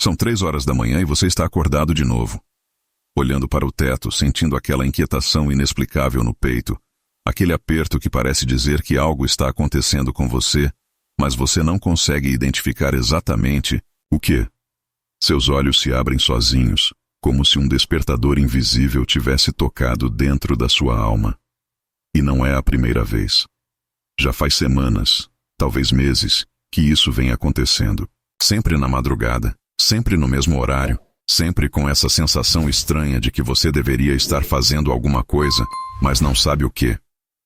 São 3 horas da manhã e você está acordado de novo. Olhando para o teto, sentindo aquela inquietação inexplicável no peito, aquele aperto que parece dizer que algo está acontecendo com você, mas você não consegue identificar exatamente o que. Seus olhos se abrem sozinhos, como se um despertador invisível tivesse tocado dentro da sua alma. E não é a primeira vez. Já faz semanas, talvez meses, que isso vem acontecendo. Sempre na madrugada, sempre no mesmo horário, sempre com essa sensação estranha de que você deveria estar fazendo alguma coisa, mas não sabe o quê.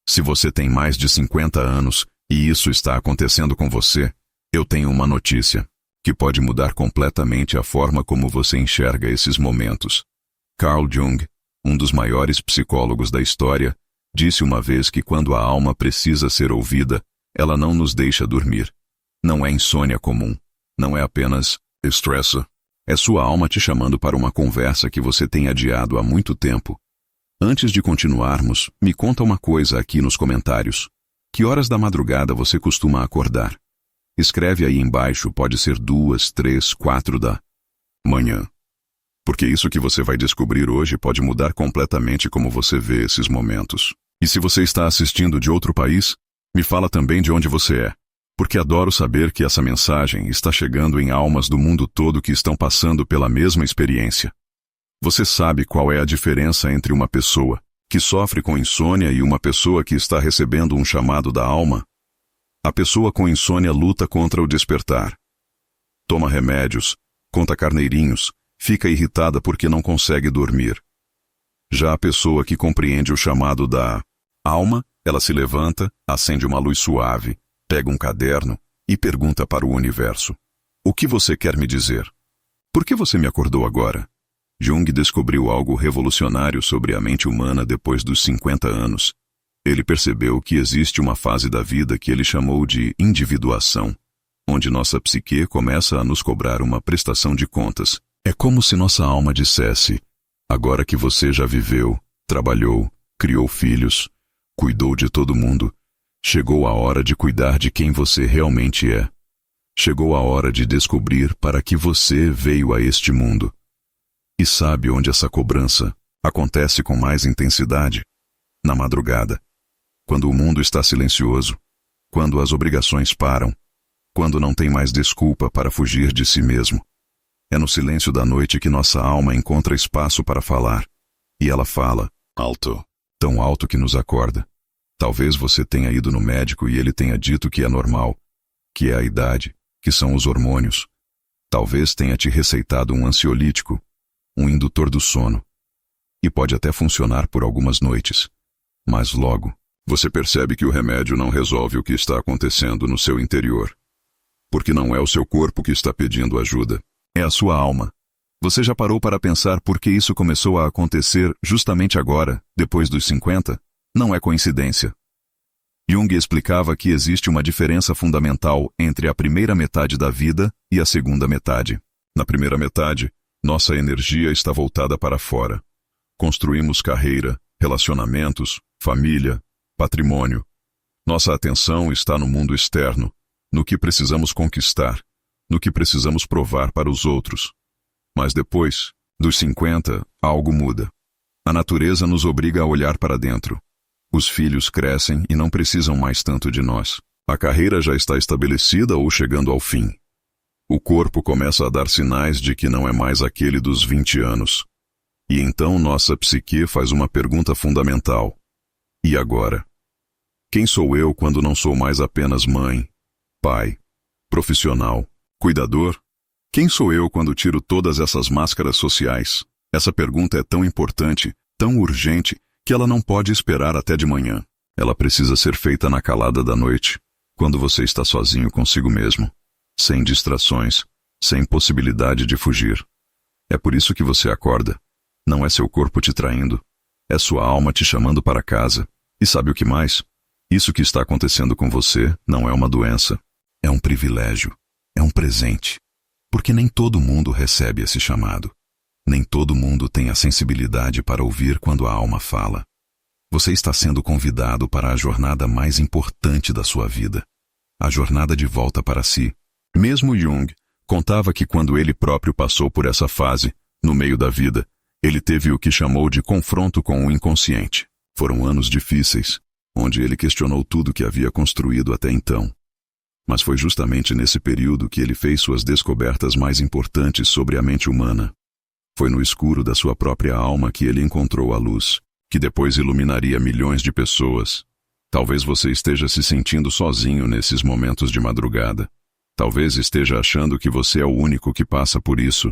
Se você tem mais de 50 anos e isso está acontecendo com você, eu tenho uma notícia que pode mudar completamente a forma como você enxerga esses momentos. Carl Jung, um dos maiores psicólogos da história, disse uma vez que quando a alma precisa ser ouvida, ela não nos deixa dormir. Não é insônia comum. Não é apenas estresse. É sua alma te chamando para uma conversa que você tem adiado há muito tempo. Antes de continuarmos, me conta uma coisa aqui nos comentários. Que horas da madrugada você costuma acordar? Escreve aí embaixo, pode ser 2, 3, 4 da manhã. Porque isso que você vai descobrir hoje pode mudar completamente como você vê esses momentos. E se você está assistindo de outro país, me fala também de onde você é. Porque adoro saber que essa mensagem está chegando em almas do mundo todo que estão passando pela mesma experiência. Você sabe qual é a diferença entre uma pessoa que sofre com insônia e uma pessoa que está recebendo um chamado da alma? A pessoa com insônia luta contra o despertar. Toma remédios, conta carneirinhos, fica irritada porque não consegue dormir. Já a pessoa que compreende o chamado da alma, ela se levanta, acende uma luz suave, pega um caderno e pergunta para o universo: o que você quer me dizer? Por que você me acordou agora? Jung descobriu algo revolucionário sobre a mente humana depois dos 50 anos. Ele percebeu que existe uma fase da vida que ele chamou de individuação, onde nossa psique começa a nos cobrar uma prestação de contas. É como se nossa alma dissesse: agora que você já viveu, trabalhou, criou filhos, cuidou de todo mundo, chegou a hora de cuidar de quem você realmente é. Chegou a hora de descobrir para que você veio a este mundo. E sabe onde essa cobrança acontece com mais intensidade? Na madrugada. Quando o mundo está silencioso. Quando as obrigações param. Quando não tem mais desculpa para fugir de si mesmo. É no silêncio da noite que nossa alma encontra espaço para falar. E ela fala, alto, tão alto que nos acorda. Talvez você tenha ido no médico e ele tenha dito que é normal, que é a idade, que são os hormônios. Talvez tenha te receitado um ansiolítico, um indutor do sono. E pode até funcionar por algumas noites. Mas logo, você percebe que o remédio não resolve o que está acontecendo no seu interior. Porque não é o seu corpo que está pedindo ajuda, é a sua alma. Você já parou para pensar por que isso começou a acontecer justamente agora, depois dos 50? Não é coincidência. Jung explicava que existe uma diferença fundamental entre a primeira metade da vida e a segunda metade. Na primeira metade, nossa energia está voltada para fora. Construímos carreira, relacionamentos, família, patrimônio. Nossa atenção está no mundo externo, no que precisamos conquistar, no que precisamos provar para os outros. Mas depois, dos 50, algo muda. A natureza nos obriga a olhar para dentro. Os filhos crescem e não precisam mais tanto de nós. A carreira já está estabelecida ou chegando ao fim. O corpo começa a dar sinais de que não é mais aquele dos 20 anos. E então nossa psique faz uma pergunta fundamental. E agora? Quem sou eu quando não sou mais apenas mãe, pai, profissional, cuidador? Quem sou eu quando tiro todas essas máscaras sociais? Essa pergunta é tão importante, tão urgente, que ela não pode esperar até de manhã. Ela precisa ser feita na calada da noite, quando você está sozinho consigo mesmo, sem distrações, sem possibilidade de fugir. É por isso que você acorda. Não é seu corpo te traindo. É sua alma te chamando para casa. E sabe o que mais? Isso que está acontecendo com você não é uma doença. É um privilégio. É um presente. Porque nem todo mundo recebe esse chamado. Nem todo mundo tem a sensibilidade para ouvir quando a alma fala. Você está sendo convidado para a jornada mais importante da sua vida. A jornada de volta para si. Mesmo Jung, Contava que quando ele próprio passou por essa fase, no meio da vida, ele teve o que chamou de confronto com o inconsciente. Foram anos difíceis, onde ele questionou tudo que havia construído até então. Mas foi justamente nesse período que ele fez suas descobertas mais importantes sobre a mente humana. Foi no escuro da sua própria alma que ele encontrou a luz, que depois iluminaria milhões de pessoas. Talvez você esteja se sentindo sozinho nesses momentos de madrugada. Talvez esteja achando que você é o único que passa por isso,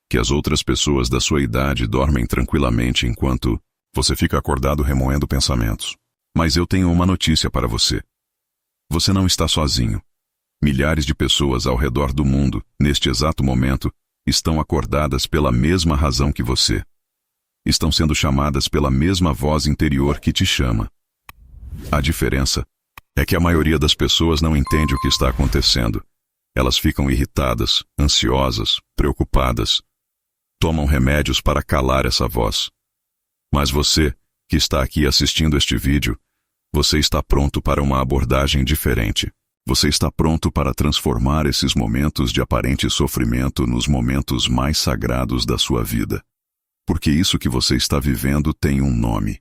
que as outras pessoas da sua idade dormem tranquilamente enquanto você fica acordado remoendo pensamentos. Mas eu tenho uma notícia para você. Você não está sozinho. Milhares de pessoas ao redor do mundo, neste exato momento, estão acordadas pela mesma razão que você. Estão sendo chamadas pela mesma voz interior que te chama. A diferença é que a maioria das pessoas não entende o que está acontecendo. Elas ficam irritadas, ansiosas, preocupadas. Tomam remédios para calar essa voz. Mas você, que está aqui assistindo este vídeo, você está pronto para uma abordagem diferente. Você está pronto para transformar esses momentos de aparente sofrimento nos momentos mais sagrados da sua vida. Porque isso que você está vivendo tem um nome.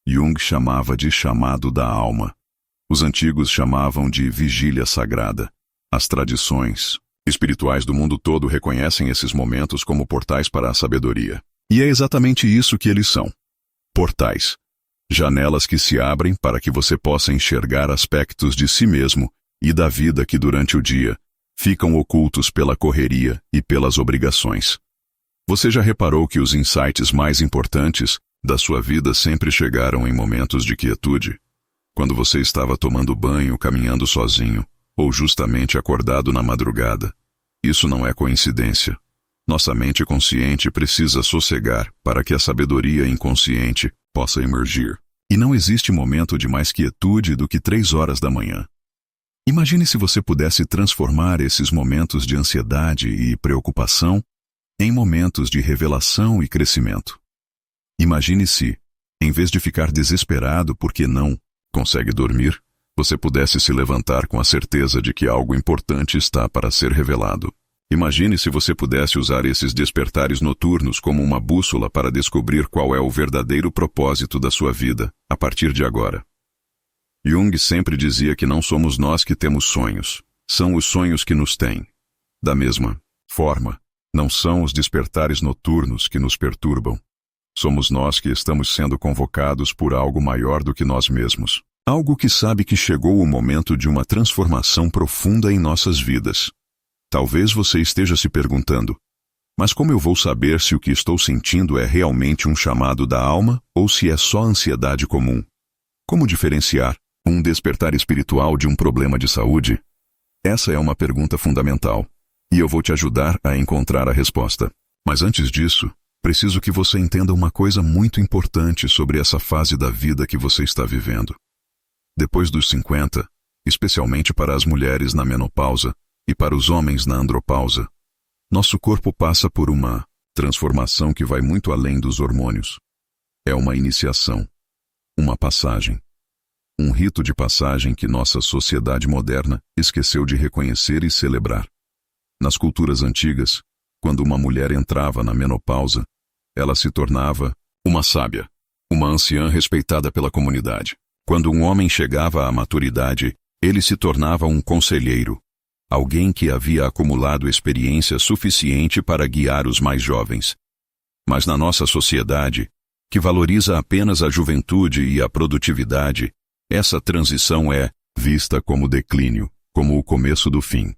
Jung chamava de chamado da alma. Os antigos chamavam de vigília sagrada. As tradições espirituais do mundo todo reconhecem esses momentos como portais para a sabedoria. E é exatamente isso que eles são. Portais. Janelas que se abrem para que você possa enxergar aspectos de si mesmo e da vida que durante o dia ficam ocultos pela correria e pelas obrigações. Você já reparou que os insights mais importantes da sua vida sempre chegaram em momentos de quietude? Quando você estava tomando banho, caminhando sozinho, ou justamente acordado na madrugada. Isso não é coincidência. Nossa mente consciente precisa sossegar para que a sabedoria inconsciente possa emergir. E não existe momento de mais quietude do que 3 horas da manhã. Imagine se você pudesse transformar esses momentos de ansiedade e preocupação em momentos de revelação e crescimento. Imagine se, em vez de ficar desesperado porque não consegue dormir, você pudesse se levantar com a certeza de que algo importante está para ser revelado. Imagine se você pudesse usar esses despertares noturnos como uma bússola para descobrir qual é o verdadeiro propósito da sua vida, a partir de agora. Jung sempre dizia que não somos nós que temos sonhos, são os sonhos que nos têm. Da mesma forma, não são os despertares noturnos que nos perturbam. Somos nós que estamos sendo convocados por algo maior do que nós mesmos. Algo que sabe que chegou o momento de uma transformação profunda em nossas vidas. Talvez você esteja se perguntando, mas como eu vou saber se o que estou sentindo é realmente um chamado da alma ou se é só ansiedade comum? Como diferenciar um despertar espiritual de um problema de saúde? Essa é uma pergunta fundamental, e eu vou te ajudar a encontrar a resposta. Mas antes disso, preciso que você entenda uma coisa muito importante sobre essa fase da vida que você está vivendo. Depois dos 50, especialmente para as mulheres na menopausa e para os homens na andropausa, nosso corpo passa por uma transformação que vai muito além dos hormônios. É uma iniciação, uma passagem. Um rito de passagem que nossa sociedade moderna esqueceu de reconhecer e celebrar. Nas culturas antigas, quando uma mulher entrava na menopausa, ela se tornava uma sábia, uma anciã respeitada pela comunidade. Quando um homem chegava à maturidade, ele se tornava um conselheiro, alguém que havia acumulado experiência suficiente para guiar os mais jovens. Mas na nossa sociedade, que valoriza apenas a juventude e a produtividade, essa transição é vista como declínio, como o começo do fim.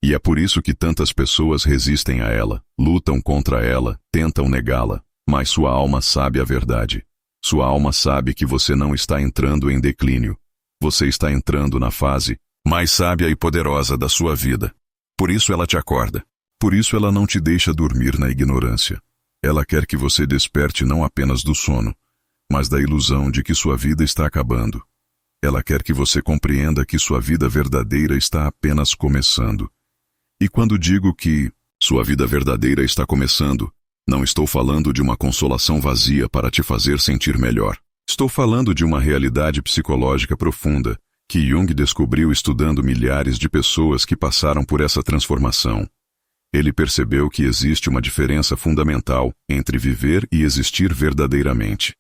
E é por isso que tantas pessoas resistem a ela, lutam contra ela, tentam negá-la, mas sua alma sabe a verdade. Sua alma sabe que você não está entrando em declínio. Você está entrando na fase mais sábia e poderosa da sua vida. Por isso ela te acorda. Por isso ela não te deixa dormir na ignorância. Ela quer que você desperte não apenas do sono, mas da ilusão de que sua vida está acabando. Ela quer que você compreenda que sua vida verdadeira está apenas começando. E quando digo que sua vida verdadeira está começando, não estou falando de uma consolação vazia para te fazer sentir melhor. Estou falando de uma realidade psicológica profunda que Jung descobriu estudando milhares de pessoas que passaram por essa transformação. Ele percebeu que existe uma diferença fundamental entre viver e existir verdadeiramente.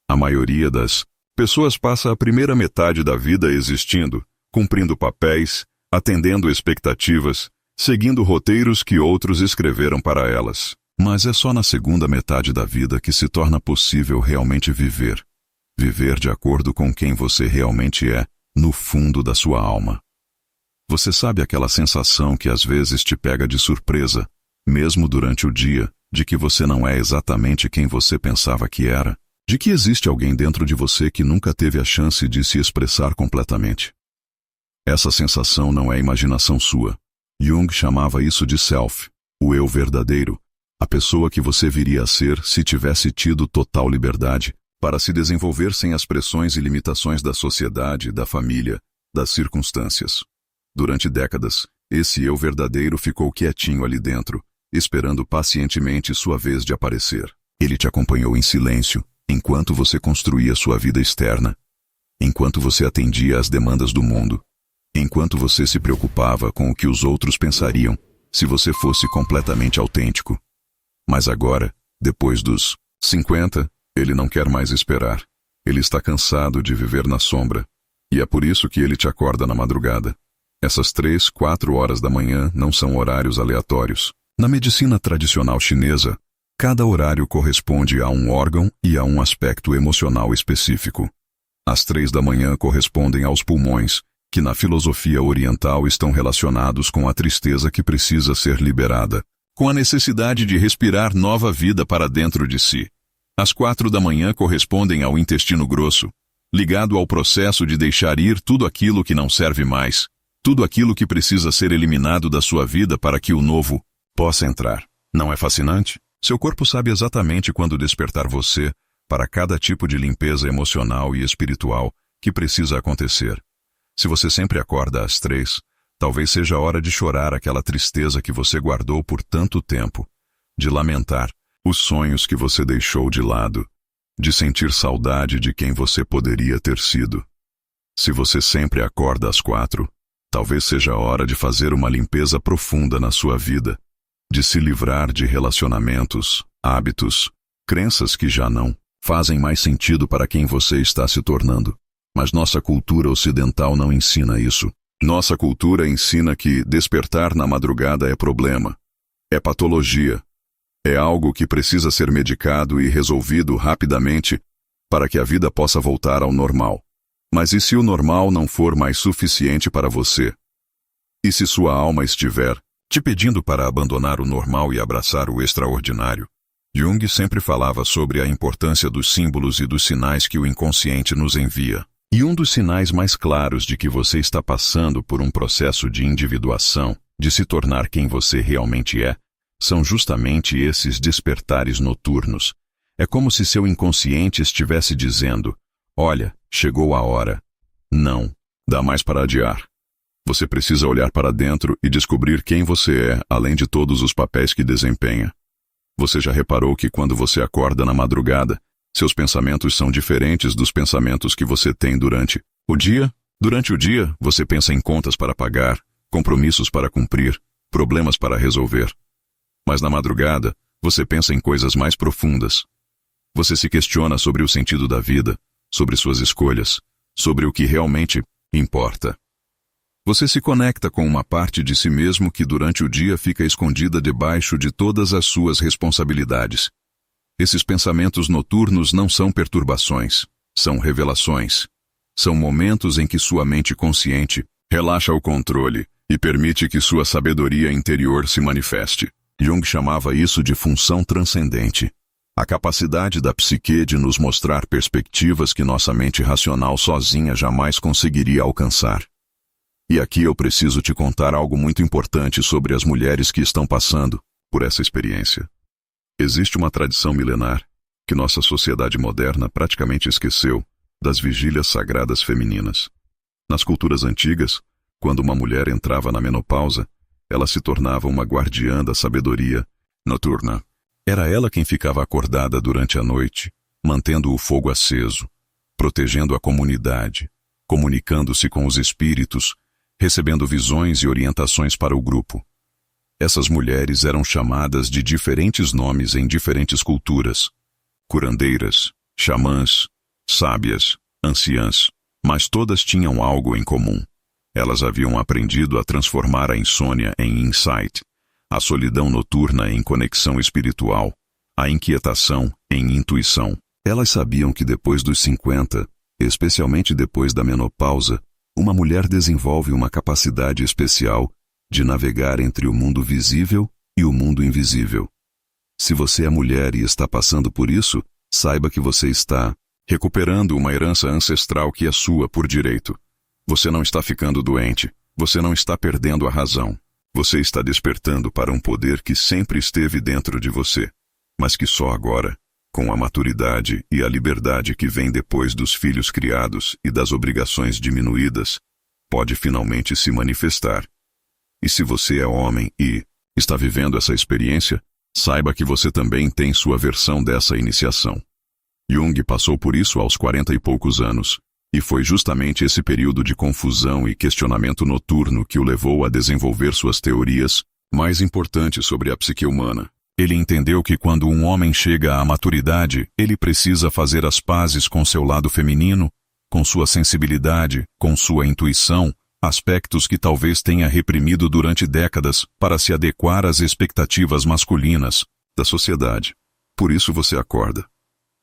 A maioria das pessoas passa a primeira metade da vida existindo, cumprindo papéis, atendendo expectativas, seguindo roteiros que outros escreveram para elas. Mas é só na segunda metade da vida que se torna possível realmente viver. Viver de acordo com quem você realmente é, no fundo da sua alma. Você sabe aquela sensação que às vezes te pega de surpresa, mesmo durante o dia, de que você não é exatamente quem você pensava que era? De que existe alguém dentro de você que nunca teve a chance de se expressar completamente? Essa sensação não é imaginação sua. Jung chamava isso de self, o eu verdadeiro, a pessoa que você viria a ser se tivesse tido total liberdade para se desenvolver sem as pressões e limitações da sociedade, da família, das circunstâncias. Durante décadas, esse eu verdadeiro ficou quietinho ali dentro, esperando pacientemente sua vez de aparecer. Ele te acompanhou em silêncio, enquanto você construía sua vida externa, enquanto você atendia às demandas do mundo, enquanto você se preocupava com o que os outros pensariam se você fosse completamente autêntico. Mas agora, depois dos 50, ele não quer mais esperar. Ele está cansado de viver na sombra, e é por isso que ele te acorda na madrugada. Essas 3, 4 horas da manhã não são horários aleatórios. Na medicina tradicional chinesa, cada horário corresponde a um órgão e a um aspecto emocional específico. As 3 da manhã correspondem aos pulmões, que na filosofia oriental estão relacionados com a tristeza que precisa ser liberada, com a necessidade de respirar nova vida para dentro de si. As 4 da manhã correspondem ao intestino grosso, ligado ao processo de deixar ir tudo aquilo que não serve mais, tudo aquilo que precisa ser eliminado da sua vida para que o novo possa entrar. Não é fascinante? Seu corpo sabe exatamente quando despertar você para cada tipo de limpeza emocional e espiritual que precisa acontecer. Se você sempre acorda às 3, talvez seja a hora de chorar aquela tristeza que você guardou por tanto tempo, de lamentar os sonhos que você deixou de lado, de sentir saudade de quem você poderia ter sido. Se você sempre acorda às 4, talvez seja a hora de fazer uma limpeza profunda na sua vida, de se livrar de relacionamentos, hábitos, crenças que já não fazem mais sentido para quem você está se tornando. Mas nossa cultura ocidental não ensina isso. Nossa cultura ensina que despertar na madrugada é problema, é patologia, é algo que precisa ser medicado e resolvido rapidamente para que a vida possa voltar ao normal. Mas e se o normal não for mais suficiente para você? E se sua alma estiver te pedindo para abandonar o normal e abraçar o extraordinário? Jung sempre falava sobre a importância dos símbolos e dos sinais que o inconsciente nos envia. E um dos sinais mais claros de que você está passando por um processo de individuação, de se tornar quem você realmente é, são justamente esses despertares noturnos. É como se seu inconsciente estivesse dizendo: olha, chegou a hora. Não, dá mais para adiar. Você precisa olhar para dentro e descobrir quem você é, além de todos os papéis que desempenha. Você já reparou que quando você acorda na madrugada, seus pensamentos são diferentes dos pensamentos que você tem durante o dia? Durante o dia, você pensa em contas para pagar, compromissos para cumprir, problemas para resolver. Mas na madrugada, você pensa em coisas mais profundas. Você se questiona sobre o sentido da vida, sobre suas escolhas, sobre o que realmente importa. Você se conecta com uma parte de si mesmo que durante o dia fica escondida debaixo de todas as suas responsabilidades. Esses pensamentos noturnos não são perturbações, são revelações. São momentos em que sua mente consciente relaxa o controle e permite que sua sabedoria interior se manifeste. Jung chamava isso de função transcendente. A capacidade da psique de nos mostrar perspectivas que nossa mente racional sozinha jamais conseguiria alcançar. E aqui eu preciso te contar algo muito importante sobre as mulheres que estão passando por essa experiência. Existe uma tradição milenar, que nossa sociedade moderna praticamente esqueceu, das vigílias sagradas femininas. Nas culturas antigas, quando uma mulher entrava na menopausa, ela se tornava uma guardiã da sabedoria noturna. Era ela quem ficava acordada durante a noite, mantendo o fogo aceso, protegendo a comunidade, comunicando-se com os espíritos, recebendo visões e orientações para o grupo. Essas mulheres eram chamadas de diferentes nomes em diferentes culturas: curandeiras, xamãs, sábias, anciãs, mas todas tinham algo em comum. Elas haviam aprendido a transformar a insônia em insight, a solidão noturna em conexão espiritual, a inquietação em intuição. Elas sabiam que depois dos 50, especialmente depois da menopausa, uma mulher desenvolve uma capacidade especial de navegar entre o mundo visível e o mundo invisível. Se você é mulher e está passando por isso, saiba que você está recuperando uma herança ancestral que é sua por direito. Você não está ficando doente. Você não está perdendo a razão. Você está despertando para um poder que sempre esteve dentro de você, mas que só agora, com a maturidade e a liberdade que vem depois dos filhos criados e das obrigações diminuídas, pode finalmente se manifestar. E se você é homem e está vivendo essa experiência, saiba que você também tem sua versão dessa iniciação. Jung passou por isso aos 40 e poucos anos, e foi justamente esse período de confusão e questionamento noturno que o levou a desenvolver suas teorias mais importantes sobre a psique humana. Ele entendeu que quando um homem chega à maturidade, ele precisa fazer as pazes com seu lado feminino, com sua sensibilidade, com sua intuição, aspectos que talvez tenha reprimido durante décadas para se adequar às expectativas masculinas da sociedade. Por isso você acorda.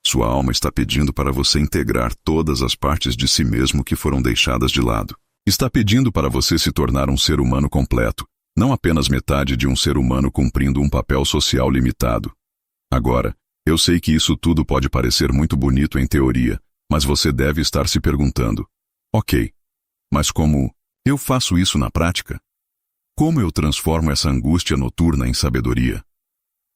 Sua alma está pedindo para você integrar todas as partes de si mesmo que foram deixadas de lado. Está pedindo para você se tornar um ser humano completo, não apenas metade de um ser humano cumprindo um papel social limitado. Agora, eu sei que isso tudo pode parecer muito bonito em teoria, mas você deve estar se perguntando: ok, mas como eu faço isso na prática? Como eu transformo essa angústia noturna em sabedoria?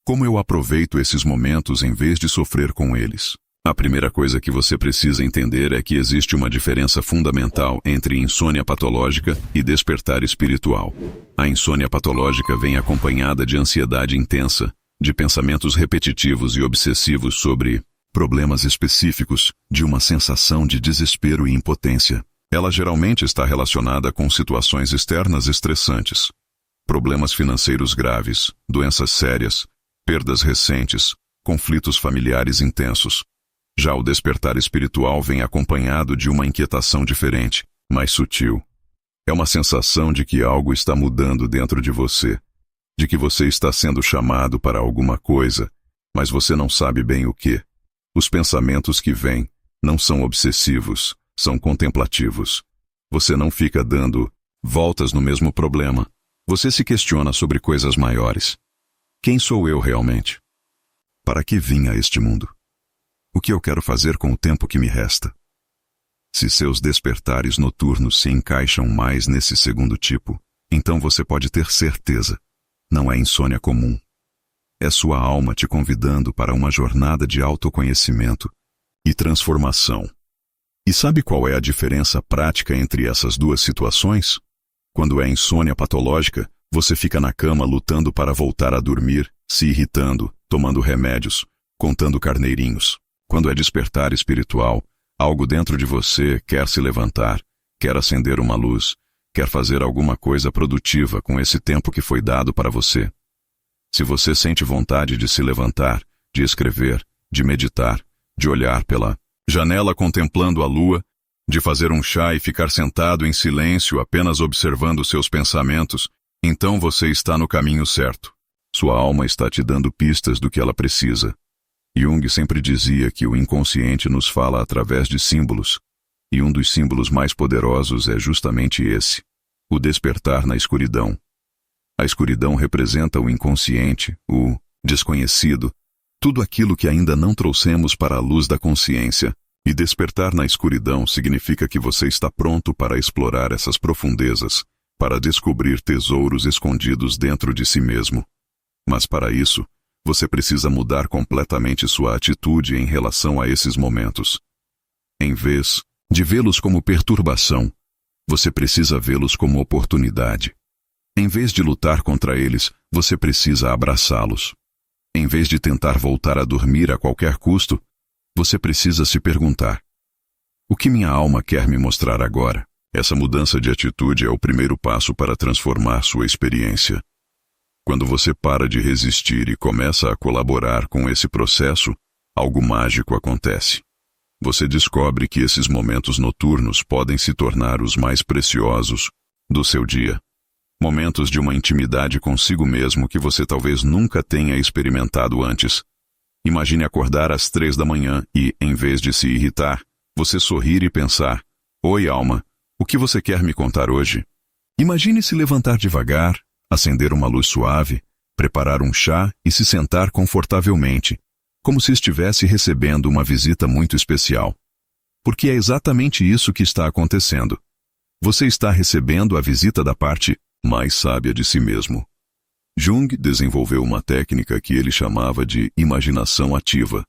Como eu aproveito esses momentos em vez de sofrer com eles? A primeira coisa que você precisa entender é que existe uma diferença fundamental entre insônia patológica e despertar espiritual. A insônia patológica vem acompanhada de ansiedade intensa, de pensamentos repetitivos e obsessivos sobre problemas específicos, de uma sensação de desespero e impotência. Ela geralmente está relacionada com situações externas estressantes, problemas financeiros graves, doenças sérias, perdas recentes, conflitos familiares intensos. Já o despertar espiritual vem acompanhado de uma inquietação diferente, mais sutil. É uma sensação de que algo está mudando dentro de você, de que você está sendo chamado para alguma coisa, mas você não sabe bem o que. Os pensamentos que vêm não são obsessivos, são contemplativos. Você não fica dando voltas no mesmo problema. Você se questiona sobre coisas maiores. Quem sou eu realmente? Para que vim a este mundo? O que eu quero fazer com o tempo que me resta? Se seus despertares noturnos se encaixam mais nesse segundo tipo, então você pode ter certeza, não é insônia comum. É sua alma te convidando para uma jornada de autoconhecimento e transformação. E sabe qual é a diferença prática entre essas duas situações? Quando é insônia patológica, você fica na cama lutando para voltar a dormir, se irritando, tomando remédios, contando carneirinhos. Quando é despertar espiritual, algo dentro de você quer se levantar, quer acender uma luz, quer fazer alguma coisa produtiva com esse tempo que foi dado para você. Se você sente vontade de se levantar, de escrever, de meditar, de olhar pela janela contemplando a lua, de fazer um chá e ficar sentado em silêncio apenas observando seus pensamentos, então você está no caminho certo. Sua alma está te dando pistas do que ela precisa. Jung sempre dizia que o inconsciente nos fala através de símbolos, e um dos símbolos mais poderosos é justamente esse, o despertar na escuridão. A escuridão representa o inconsciente, o desconhecido, tudo aquilo que ainda não trouxemos para a luz da consciência, e despertar na escuridão significa que você está pronto para explorar essas profundezas, para descobrir tesouros escondidos dentro de si mesmo. Mas para isso, você precisa mudar completamente sua atitude em relação a esses momentos. Em vez de vê-los como perturbação, você precisa vê-los como oportunidade. Em vez de lutar contra eles, você precisa abraçá-los. Em vez de tentar voltar a dormir a qualquer custo, você precisa se perguntar: o que minha alma quer me mostrar agora? Essa mudança de atitude é o primeiro passo para transformar sua experiência. Quando você para de resistir e começa a colaborar com esse processo, algo mágico acontece. Você descobre que esses momentos noturnos podem se tornar os mais preciosos do seu dia. Momentos de uma intimidade consigo mesmo que você talvez nunca tenha experimentado antes. Imagine acordar às 3 da manhã e, em vez de se irritar, você sorrir e pensar: "Oi, alma, o que você quer me contar hoje?" Imagine se levantar devagar, acender uma luz suave, preparar um chá e se sentar confortavelmente, como se estivesse recebendo uma visita muito especial. Porque é exatamente isso que está acontecendo. Você está recebendo a visita da parte mais sábia de si mesmo. Jung desenvolveu uma técnica que ele chamava de imaginação ativa,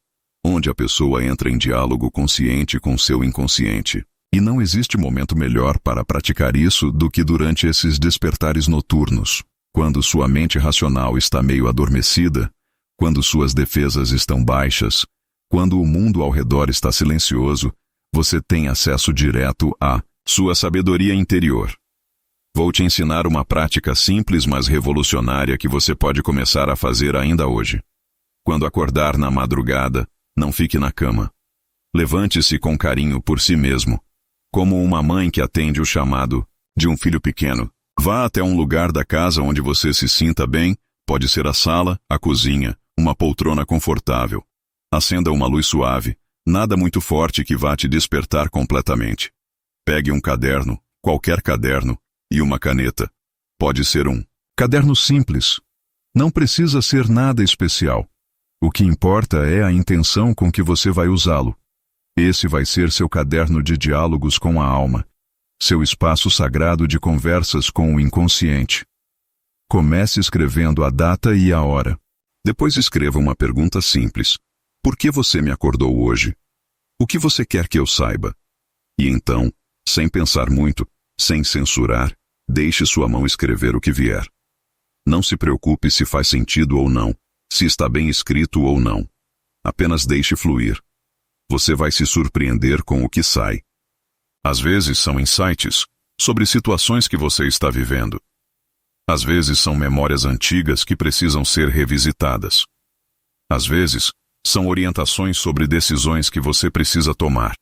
onde a pessoa entra em diálogo consciente com seu inconsciente. E não existe momento melhor para praticar isso do que durante esses despertares noturnos, quando sua mente racional está meio adormecida, quando suas defesas estão baixas, quando o mundo ao redor está silencioso, você tem acesso direto à sua sabedoria interior. Vou te ensinar uma prática simples, mas revolucionária que você pode começar a fazer ainda hoje. Quando acordar na madrugada, não fique na cama. Levante-se com carinho por si mesmo, como uma mãe que atende o chamado de um filho pequeno. Vá até um lugar da casa onde você se sinta bem, pode ser a sala, a cozinha, uma poltrona confortável. Acenda uma luz suave, nada muito forte que vá te despertar completamente. Pegue um caderno, qualquer caderno, e uma caneta. Pode ser um caderno simples. Não precisa ser nada especial. O que importa é a intenção com que você vai usá-lo. Esse vai ser seu caderno de diálogos com a alma, seu espaço sagrado de conversas com o inconsciente. Comece escrevendo a data e a hora. Depois escreva uma pergunta simples. Por que você me acordou hoje? O que você quer que eu saiba? E então, sem pensar muito, sem censurar, deixe sua mão escrever o que vier. Não se preocupe se faz sentido ou não, se está bem escrito ou não. Apenas deixe fluir. Você vai se surpreender com o que sai. Às vezes são insights sobre situações que você está vivendo. Às vezes são memórias antigas que precisam ser revisitadas. Às vezes, são orientações sobre decisões que você precisa tomar.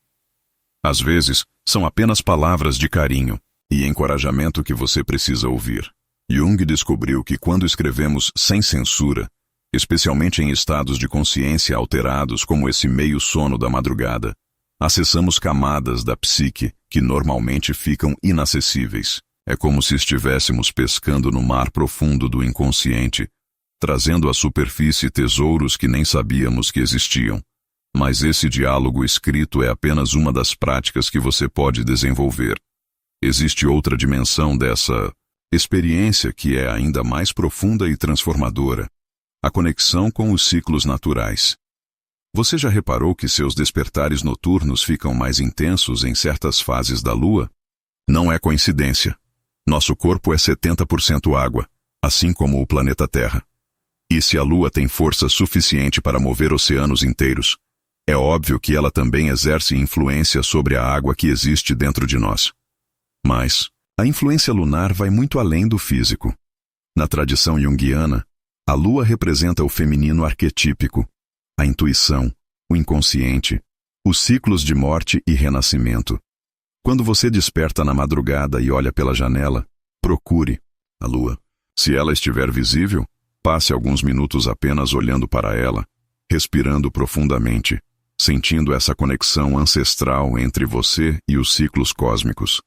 Às vezes, são apenas palavras de carinho e encorajamento que você precisa ouvir. Jung descobriu que quando escrevemos sem censura, especialmente em estados de consciência alterados como esse meio sono da madrugada, acessamos camadas da psique que normalmente ficam inacessíveis. É como se estivéssemos pescando no mar profundo do inconsciente, trazendo à superfície tesouros que nem sabíamos que existiam. Mas esse diálogo escrito é apenas uma das práticas que você pode desenvolver. Existe outra dimensão dessa experiência que é ainda mais profunda e transformadora: a conexão com os ciclos naturais. Você já reparou que seus despertares noturnos ficam mais intensos em certas fases da lua? Não é coincidência. Nosso corpo é 70% água, assim como o planeta Terra. E se a lua tem força suficiente para mover oceanos inteiros, é óbvio que ela também exerce influência sobre a água que existe dentro de nós. Mas a influência lunar vai muito além do físico. Na tradição junguiana, a lua representa o feminino arquetípico, a intuição, o inconsciente, os ciclos de morte e renascimento. Quando você desperta na madrugada e olha pela janela, procure a lua. Se ela estiver visível, passe alguns minutos apenas olhando para ela, respirando profundamente, sentindo essa conexão ancestral entre você e os ciclos cósmicos.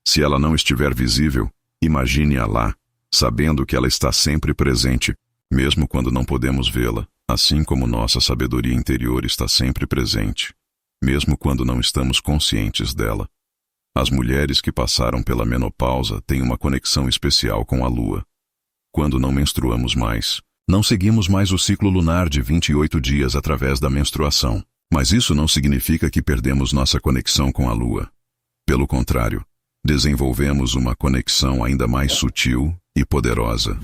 Se ela não estiver visível, imagine-a lá, sabendo que ela está sempre presente, mesmo quando não podemos vê-la, assim como nossa sabedoria interior está sempre presente, mesmo quando não estamos conscientes dela. As mulheres que passaram pela menopausa têm uma conexão especial com a lua. Quando não menstruamos mais, não seguimos mais o ciclo lunar de 28 dias através da menstruação. Mas isso não significa que perdemos nossa conexão com a lua. Pelo contrário, desenvolvemos uma conexão ainda mais sutil e poderosa.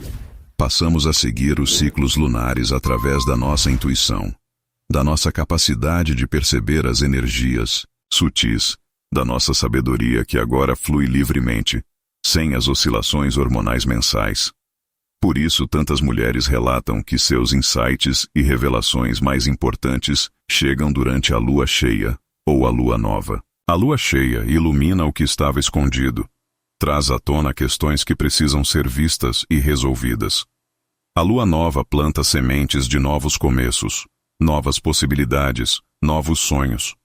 Passamos a seguir os ciclos lunares através da nossa intuição, da nossa capacidade de perceber as energias sutis, da nossa sabedoria que agora flui livremente, sem as oscilações hormonais mensais. Por isso, tantas mulheres relatam que seus insights e revelações mais importantes chegam durante a lua cheia ou a lua nova. A lua cheia ilumina o que estava escondido, traz à tona questões que precisam ser vistas e resolvidas. A lua nova planta sementes de novos começos, novas possibilidades, novos sonhos.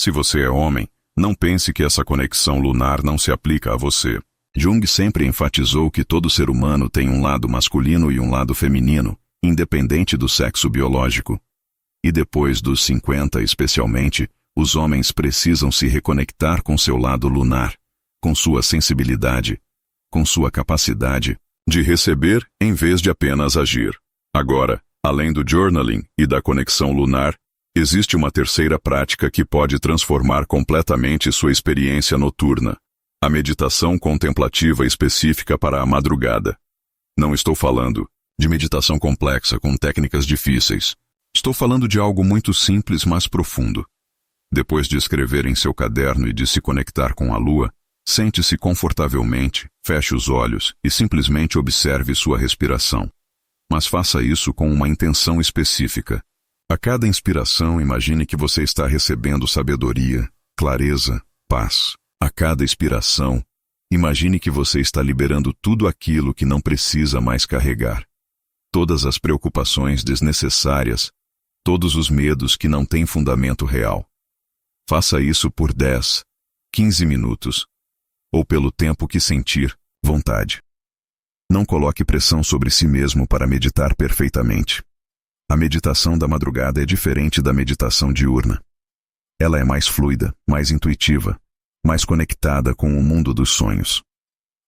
Se você é homem, não pense que essa conexão lunar não se aplica a você. Jung sempre enfatizou que todo ser humano tem um lado masculino e um lado feminino, independente do sexo biológico. E depois dos 50, especialmente, os homens precisam se reconectar com seu lado lunar, com sua sensibilidade, com sua capacidade de receber em vez de apenas agir. Agora, além do journaling e da conexão lunar, existe uma terceira prática que pode transformar completamente sua experiência noturna. A meditação contemplativa específica para a madrugada. Não estou falando de meditação complexa com técnicas difíceis. Estou falando de algo muito simples, mas profundo. Depois de escrever em seu caderno e de se conectar com a lua, sente-se confortavelmente, feche os olhos e simplesmente observe sua respiração. Mas faça isso com uma intenção específica. A cada inspiração, imagine que você está recebendo sabedoria, clareza, paz. A cada expiração, imagine que você está liberando tudo aquilo que não precisa mais carregar. Todas as preocupações desnecessárias, todos os medos que não têm fundamento real. Faça isso por 10, 15 minutos, ou pelo tempo que sentir vontade. Não coloque pressão sobre si mesmo para meditar perfeitamente. A meditação da madrugada é diferente da meditação diurna. Ela é mais fluida, mais intuitiva, mais conectada com o mundo dos sonhos.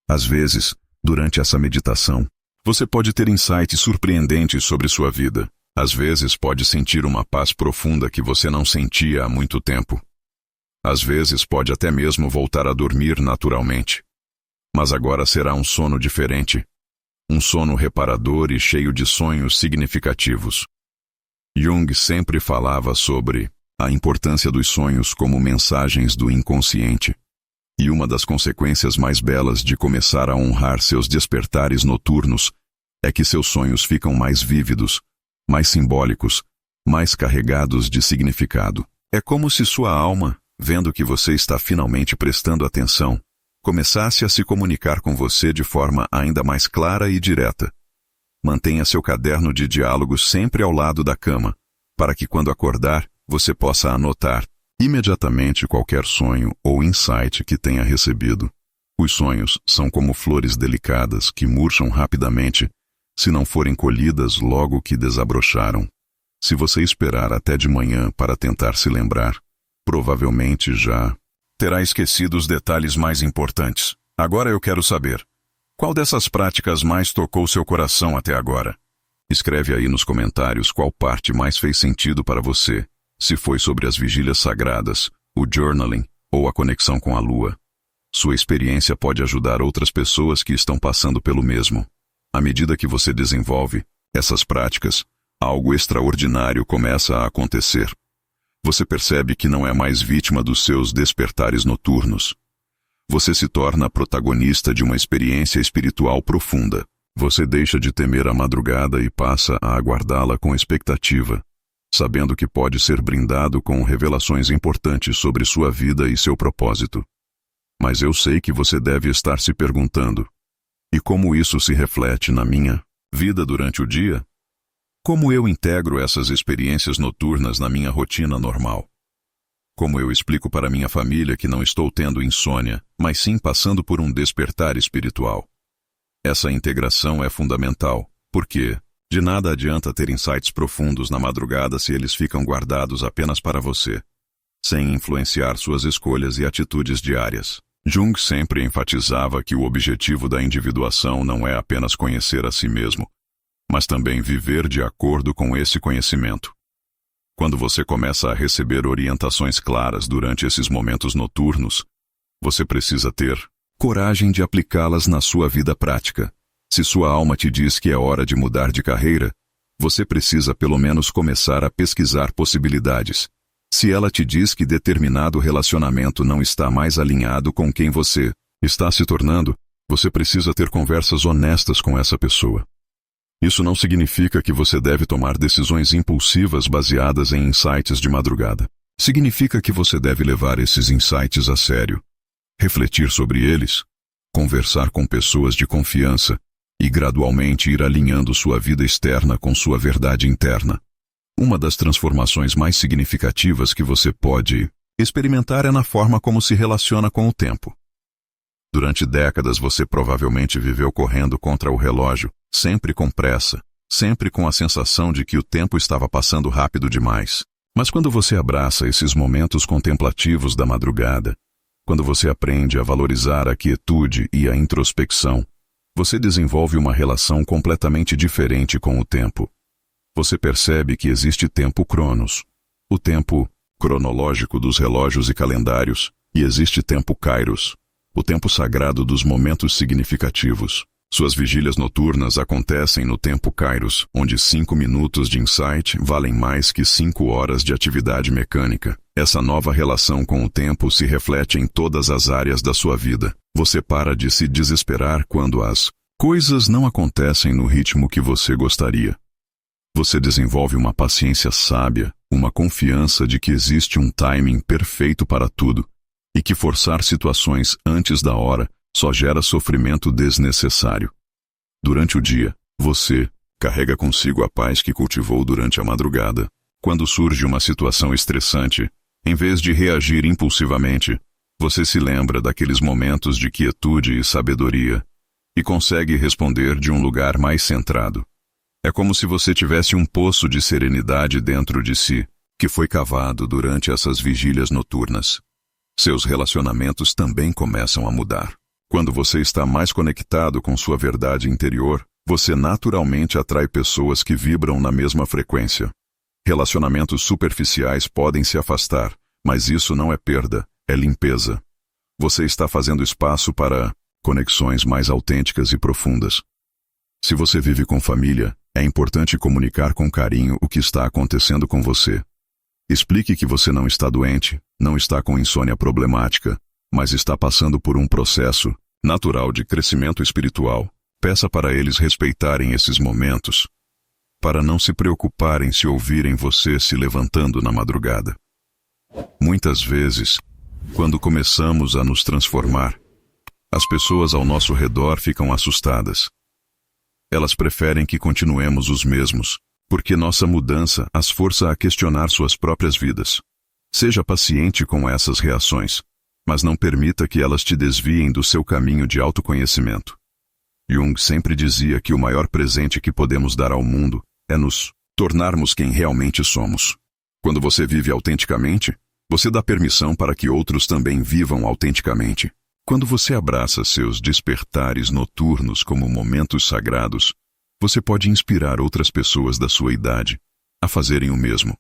Às vezes, durante essa meditação, você pode ter insights surpreendentes sobre sua vida. Às vezes pode sentir uma paz profunda que você não sentia há muito tempo. Às vezes pode até mesmo voltar a dormir naturalmente. Mas agora será um sono diferente. Um sono reparador e cheio de sonhos significativos. Jung sempre falava sobre a importância dos sonhos como mensagens do inconsciente. E uma das consequências mais belas de começar a honrar seus despertares noturnos é que seus sonhos ficam mais vívidos, mais simbólicos, mais carregados de significado. É como se sua alma, vendo que você está finalmente prestando atenção, começasse a se comunicar com você de forma ainda mais clara e direta. Mantenha seu caderno de diálogos sempre ao lado da cama, para que quando acordar, você possa anotar imediatamente qualquer sonho ou insight que tenha recebido. Os sonhos são como flores delicadas que murcham rapidamente se não forem colhidas logo que desabrocharam. Se você esperar até de manhã para tentar se lembrar, provavelmente já terá esquecido os detalhes mais importantes. Agora eu quero saber, qual dessas práticas mais tocou seu coração até agora? Escreve aí nos comentários qual parte mais fez sentido para você. Se foi sobre as vigílias sagradas, o journaling ou a conexão com a lua. Sua experiência pode ajudar outras pessoas que estão passando pelo mesmo. À medida que você desenvolve essas práticas, algo extraordinário começa a acontecer. Você percebe que não é mais vítima dos seus despertares noturnos. Você se torna protagonista de uma experiência espiritual profunda. Você deixa de temer a madrugada e passa a aguardá-la com expectativa, sabendo que pode ser brindado com revelações importantes sobre sua vida e seu propósito. Mas eu sei que você deve estar se perguntando, e como isso se reflete na minha vida durante o dia? Como eu integro essas experiências noturnas na minha rotina normal? Como eu explico para minha família que não estou tendo insônia, mas sim passando por um despertar espiritual? Essa integração é fundamental, porque de nada adianta ter insights profundos na madrugada se eles ficam guardados apenas para você, sem influenciar suas escolhas e atitudes diárias. Jung sempre enfatizava que o objetivo da individuação não é apenas conhecer a si mesmo, mas também viver de acordo com esse conhecimento. Quando você começa a receber orientações claras durante esses momentos noturnos, você precisa ter coragem de aplicá-las na sua vida prática. Se sua alma te diz que é hora de mudar de carreira, você precisa pelo menos começar a pesquisar possibilidades. Se ela te diz que determinado relacionamento não está mais alinhado com quem você está se tornando, você precisa ter conversas honestas com essa pessoa. Isso não significa que você deve tomar decisões impulsivas baseadas em insights de madrugada. Significa que você deve levar esses insights a sério, refletir sobre eles, conversar com pessoas de confiança e gradualmente ir alinhando sua vida externa com sua verdade interna. Uma das transformações mais significativas que você pode experimentar é na forma como se relaciona com o tempo. Durante décadas você provavelmente viveu correndo contra o relógio, sempre com pressa, sempre com a sensação de que o tempo estava passando rápido demais. Mas quando você abraça esses momentos contemplativos da madrugada, quando você aprende a valorizar a quietude e a introspecção, você desenvolve uma relação completamente diferente com o tempo. Você percebe que existe tempo cronos, o tempo cronológico dos relógios e calendários, e existe tempo kairos, o tempo sagrado dos momentos significativos. Suas vigílias noturnas acontecem no tempo kairos, onde 5 minutos de insight valem mais que 5 horas de atividade mecânica. Essa nova relação com o tempo se reflete em todas as áreas da sua vida. Você para de se desesperar quando as coisas não acontecem no ritmo que você gostaria. Você desenvolve uma paciência sábia, uma confiança de que existe um timing perfeito para tudo, e que forçar situações antes da hora só gera sofrimento desnecessário. Durante o dia, você carrega consigo a paz que cultivou durante a madrugada. Quando surge uma situação estressante, em vez de reagir impulsivamente, você se lembra daqueles momentos de quietude e sabedoria, e consegue responder de um lugar mais centrado. É como se você tivesse um poço de serenidade dentro de si, que foi cavado durante essas vigílias noturnas. Seus relacionamentos também começam a mudar. Quando você está mais conectado com sua verdade interior, você naturalmente atrai pessoas que vibram na mesma frequência. Relacionamentos superficiais podem se afastar, mas isso não é perda, é limpeza. Você está fazendo espaço para conexões mais autênticas e profundas. Se você vive com família, é importante comunicar com carinho o que está acontecendo com você. Explique que você não está doente, não está com insônia problemática, mas está passando por um processo natural de crescimento espiritual. Peça para eles respeitarem esses momentos, para não se preocuparem se ouvirem você se levantando na madrugada. Muitas vezes, quando começamos a nos transformar, as pessoas ao nosso redor ficam assustadas. Elas preferem que continuemos os mesmos, porque nossa mudança as força a questionar suas próprias vidas. Seja paciente com essas reações, mas não permita que elas te desviem do seu caminho de autoconhecimento. Jung sempre dizia que o maior presente que podemos dar ao mundo é nos tornarmos quem realmente somos. Quando você vive autenticamente, você dá permissão para que outros também vivam autenticamente. Quando você abraça seus despertares noturnos como momentos sagrados, você pode inspirar outras pessoas da sua idade a fazerem o mesmo.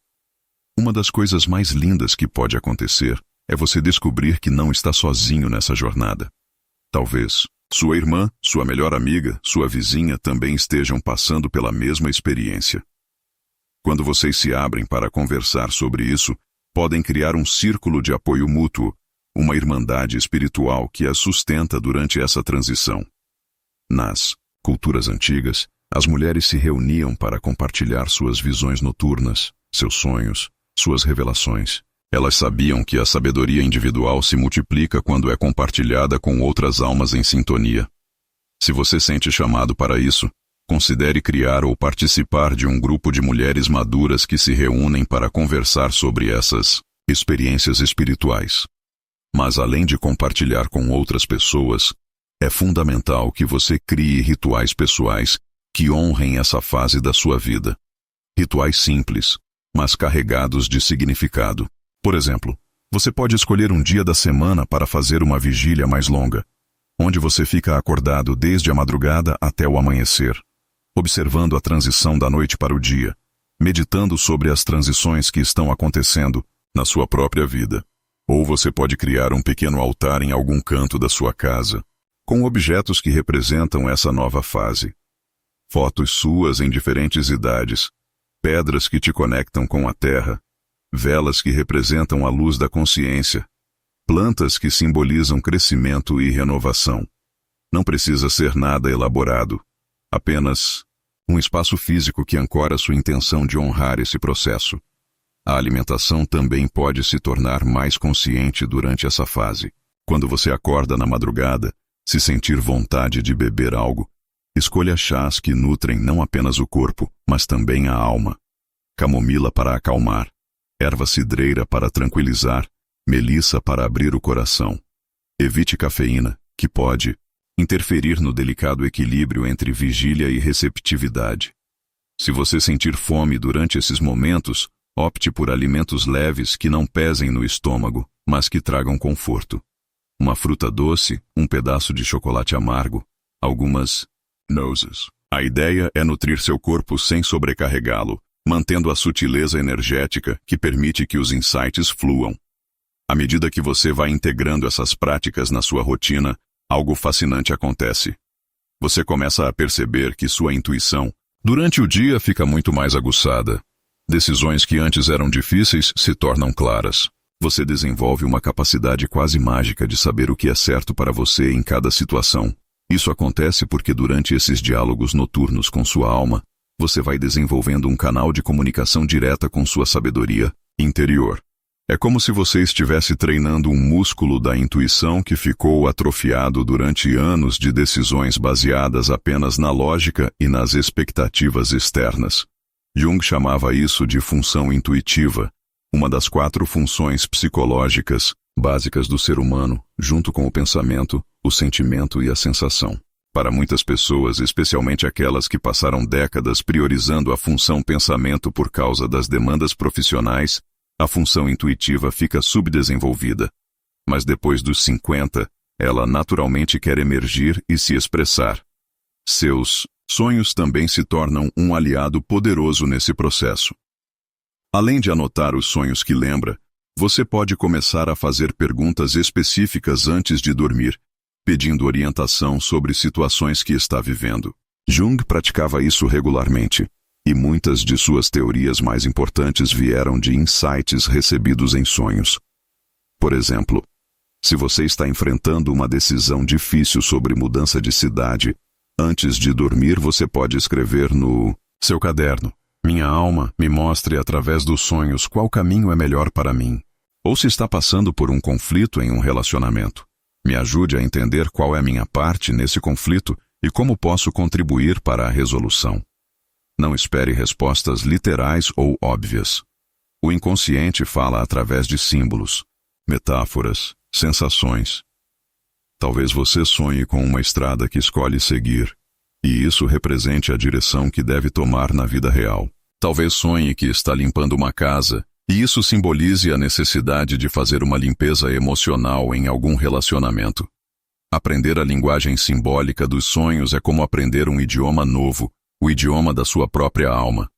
Uma das coisas mais lindas que pode acontecer é você descobrir que não está sozinho nessa jornada. Talvez sua irmã, sua melhor amiga, sua vizinha também estejam passando pela mesma experiência. Quando vocês se abrem para conversar sobre isso, podem criar um círculo de apoio mútuo, uma irmandade espiritual que as sustenta durante essa transição. Nas culturas antigas, as mulheres se reuniam para compartilhar suas visões noturnas, seus sonhos, suas revelações. Elas sabiam que a sabedoria individual se multiplica quando é compartilhada com outras almas em sintonia. Se você sente chamado para isso, considere criar ou participar de um grupo de mulheres maduras que se reúnem para conversar sobre essas experiências espirituais. Mas além de compartilhar com outras pessoas, é fundamental que você crie rituais pessoais que honrem essa fase da sua vida. Rituais simples, mas carregados de significado. Por exemplo, você pode escolher um dia da semana para fazer uma vigília mais longa, onde você fica acordado desde a madrugada até o amanhecer, observando a transição da noite para o dia, meditando sobre as transições que estão acontecendo na sua própria vida. Ou você pode criar um pequeno altar em algum canto da sua casa, com objetos que representam essa nova fase. Fotos suas em diferentes idades, pedras que te conectam com a terra, velas que representam a luz da consciência, plantas que simbolizam crescimento e renovação. Não precisa ser nada elaborado, apenas Um espaço físico que ancora sua intenção de honrar esse processo. A alimentação também pode se tornar mais consciente durante essa fase. Quando você acorda na madrugada, se sentir vontade de beber algo, escolha chás que nutrem não apenas o corpo, mas também a alma. Camomila para acalmar, erva cidreira para tranquilizar, melissa para abrir o coração. Evite cafeína, que pode interferir no delicado equilíbrio entre vigília e receptividade. Se você sentir fome durante esses momentos, opte por alimentos leves que não pesem no estômago, mas que tragam conforto. Uma fruta doce, um pedaço de chocolate amargo, algumas nozes. A ideia é nutrir seu corpo sem sobrecarregá-lo, mantendo a sutileza energética que permite que os insights fluam. À medida que você vai integrando essas práticas na sua rotina, algo fascinante acontece. Você começa a perceber que sua intuição, durante o dia, fica muito mais aguçada. Decisões que antes eram difíceis se tornam claras. Você desenvolve uma capacidade quase mágica de saber o que é certo para você em cada situação. Isso acontece porque durante esses diálogos noturnos com sua alma, você vai desenvolvendo um canal de comunicação direta com sua sabedoria interior. É como se você estivesse treinando um músculo da intuição que ficou atrofiado durante anos de decisões baseadas apenas na lógica e nas expectativas externas. Jung chamava isso de função intuitiva, uma das 4 funções psicológicas básicas do ser humano, junto com o pensamento, o sentimento e a sensação. Para muitas pessoas, especialmente aquelas que passaram décadas priorizando a função pensamento por causa das demandas profissionais, a função intuitiva fica subdesenvolvida. Mas depois dos 50, ela naturalmente quer emergir e se expressar. Seus sonhos também se tornam um aliado poderoso nesse processo. Além de anotar os sonhos que lembra, você pode começar a fazer perguntas específicas antes de dormir, pedindo orientação sobre situações que está vivendo. Jung praticava isso regularmente, e muitas de suas teorias mais importantes vieram de insights recebidos em sonhos. Por exemplo, se você está enfrentando uma decisão difícil sobre mudança de cidade, antes de dormir você pode escrever no seu caderno: minha alma me mostre através dos sonhos qual caminho é melhor para mim. Ou se está passando por um conflito em um relacionamento, me ajude a entender qual é a minha parte nesse conflito e como posso contribuir para a resolução. Não espere respostas literais ou óbvias. O inconsciente fala através de símbolos, metáforas, sensações. Talvez você sonhe com uma estrada que escolhe seguir, e isso represente a direção que deve tomar na vida real. Talvez sonhe que está limpando uma casa, e isso simbolize a necessidade de fazer uma limpeza emocional em algum relacionamento. Aprender a linguagem simbólica dos sonhos é como aprender um idioma novo, o idioma da sua própria alma.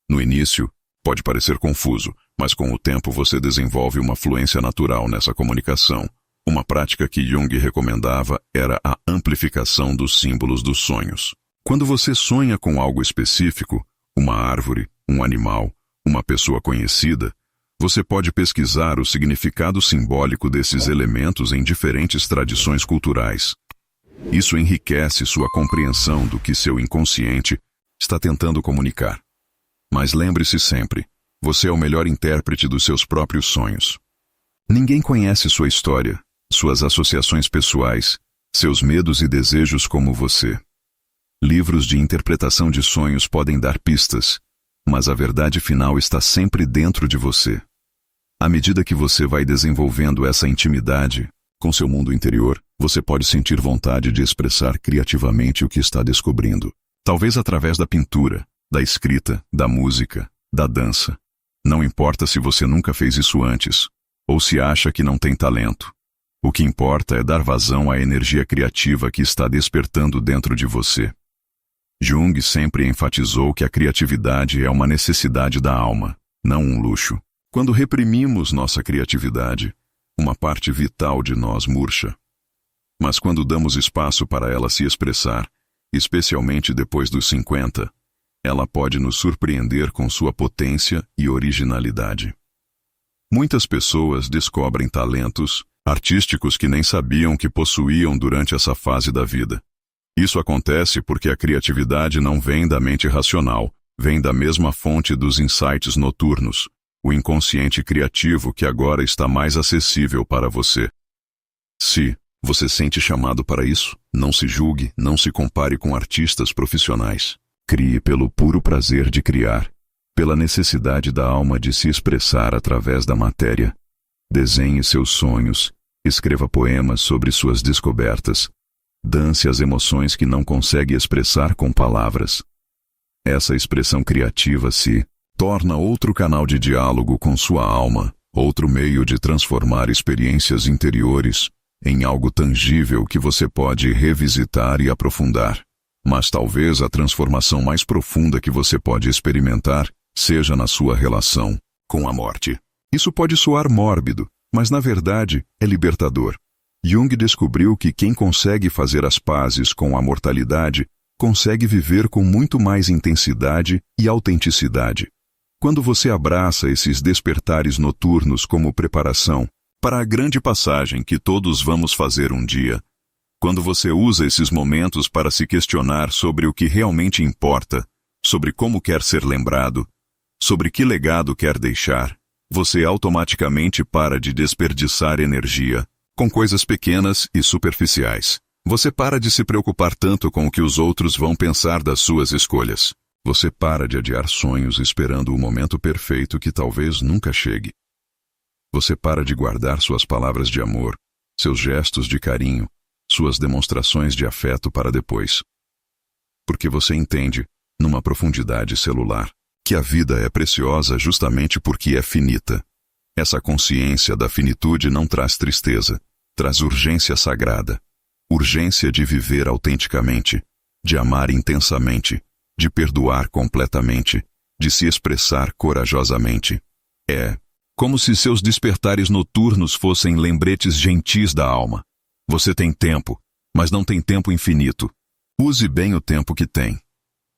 No início, pode parecer confuso, mas com o tempo você desenvolve uma fluência natural nessa comunicação. Uma prática que Jung recomendava era a amplificação dos símbolos dos sonhos. Quando você sonha com algo específico, uma árvore, um animal, uma pessoa conhecida, você pode pesquisar o significado simbólico desses elementos em diferentes tradições culturais. Isso enriquece sua compreensão do que seu inconsciente está tentando comunicar. Mas lembre-se sempre, você é o melhor intérprete dos seus próprios sonhos. Ninguém conhece sua história, suas associações pessoais, seus medos e desejos como você. Livros de interpretação de sonhos podem dar pistas, mas a verdade final está sempre dentro de você. À medida que você vai desenvolvendo essa intimidade com seu mundo interior, você pode sentir vontade de expressar criativamente o que está descobrindo. Talvez através da pintura, da escrita, da música, da dança. Não importa se você nunca fez isso antes, ou se acha que não tem talento. O que importa é dar vazão à energia criativa que está despertando dentro de você. Jung sempre enfatizou que a criatividade é uma necessidade da alma, não um luxo. Quando reprimimos nossa criatividade, uma parte vital de nós murcha. Mas quando damos espaço para ela se expressar, especialmente depois dos 50, ela pode nos surpreender com sua potência e originalidade. Muitas pessoas descobrem talentos artísticos que nem sabiam que possuíam durante essa fase da vida. Isso acontece porque a criatividade não vem da mente racional, vem da mesma fonte dos insights noturnos, o inconsciente criativo que agora está mais acessível para você. Se você sente chamado para isso, não se julgue, não se compare com artistas profissionais. Crie pelo puro prazer de criar, pela necessidade da alma de se expressar através da matéria. Desenhe seus sonhos, escreva poemas sobre suas descobertas, dance as emoções que não consegue expressar com palavras. Essa expressão criativa se torna outro canal de diálogo com sua alma, outro meio de transformar experiências interiores em algo tangível que você pode revisitar e aprofundar. Mas talvez a transformação mais profunda que você pode experimentar seja na sua relação com a morte. Isso pode soar mórbido, mas na verdade é libertador. Jung descobriu que quem consegue fazer as pazes com a mortalidade consegue viver com muito mais intensidade e autenticidade. Quando você abraça esses despertares noturnos como preparação para a grande passagem que todos vamos fazer um dia, quando você usa esses momentos para se questionar sobre o que realmente importa, sobre como quer ser lembrado, sobre que legado quer deixar, você automaticamente para de desperdiçar energia com coisas pequenas e superficiais. Você para de se preocupar tanto com o que os outros vão pensar das suas escolhas. Você para de adiar sonhos esperando o momento perfeito que talvez nunca chegue. Você para de guardar suas palavras de amor, seus gestos de carinho, suas demonstrações de afeto para depois. Porque você entende, numa profundidade celular, que a vida é preciosa justamente porque é finita. Essa consciência da finitude não traz tristeza, traz urgência sagrada. Urgência de viver autenticamente, de amar intensamente, de perdoar completamente, de se expressar corajosamente. É como se seus despertares noturnos fossem lembretes gentis da alma. Você tem tempo, mas não tem tempo infinito. Use bem o tempo que tem.